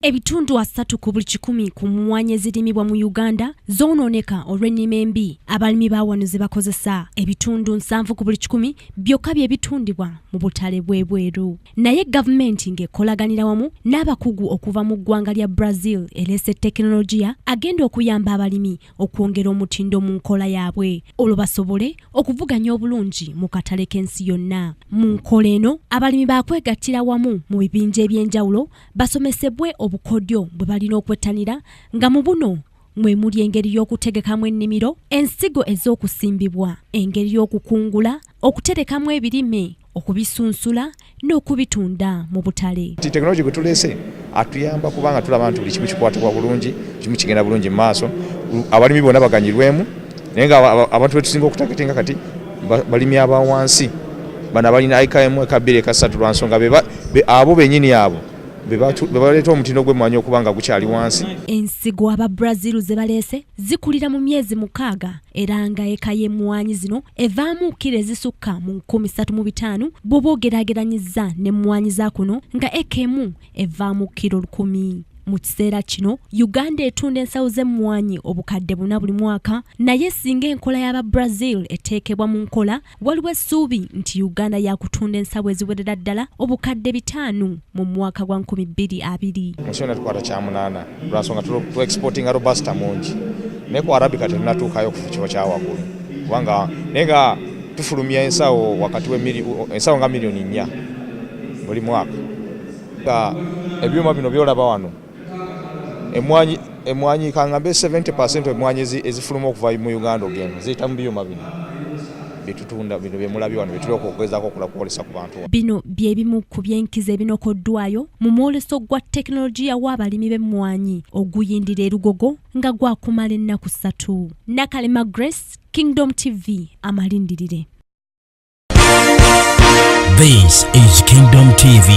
Ebitundu 3 ku buli 100 ku mmwanyi ezirimibwa mu Uganda zoononeka olw'ennima embi abalimi bawano ze bakozesa. Ebitundu 7 ku buli 100 byokka bye bitundibwa mu butale bw'ebweru. Naye gavumenti ng'ekolaganira wamu n'abakugu okuva mu ggwanga lya Brazil eleese tekinologiya agenda okuyamba abalimi okwongera omutindo mu nkola yaabwe olwo basobole okuvuganya obulungi mu katale k'ensi yonna. Mu nkola eno abalimi bakwegattira wamu mu bibinja eby'enjawulo basomesebwe obukodyo bwe balina okwettanira nga mu buno mwe muli engeri y'okutegekamu ennimiro, ensigo ez'okusimbibwa, engeri y'okukungula, okuterekamu ebirime, okubisunsula n'okubitunda mu butale. Tekinologi gwe tuleese atuyamba kubanga tulaba nti buli kimu kikwatibwa bulungi, kimu kigenda bulungi mu maaso, abalimi bonna baganyirwemu, naye nga abantu betusinga okutagetenga kati balimi aba wansi bana balina IKM ekabiri ekasatu lwa nsonga abo bennyini abo bebaleeta omutindo gw'emmwanyi okubanga gukyali wansi. Ensigo aba Brazil ze baleese zikulira mu myezi 6 era nga eka y'emmwanyi zino evaamu kilo ezisukka mu 35,000 bw'oba ogeraageranyizza n'emmwanyi za kuno nga eka emu evaamu kilo 10,000. Mu kiseera kino Uganda etunda ensawo z'emmwanyi obukadde 4 buli mwaka, naye singa enkola y'aba Brazil eteekebwa mu nkola waliwo essuubi nti Uganda yakutunda ensawo eziwerera ddala obukadde 5 mu mwaka gwa 2020. Musona tukwata kyamunana lwansonga tu exporting robusta mungi ne ku Arabica tenatuukayo ku kifo kya waggulu kubanga nenga tufulumya ensawo wakati ensawo nga milioni 4 buli mwaka. Ebyuma bino byolaba wano emmwanyi kangambe 70% emmwanyi ezifuluma okuva mu Uganda ogenda ziyita mu byuma bino bitutunda bino byemulabi wano bitulira okugezaako okulakwolesa ku bantu. Bino bye bimu ku byenkiza ebinokoddwayo mu mwoleso gwa tekinologiya w'abalimi b'emmwanyi oguyindira erugogo nga gwakumala ennaku 3. Nakalema Grace, Kingdom TV, amalindirire. This is Kingdom TV.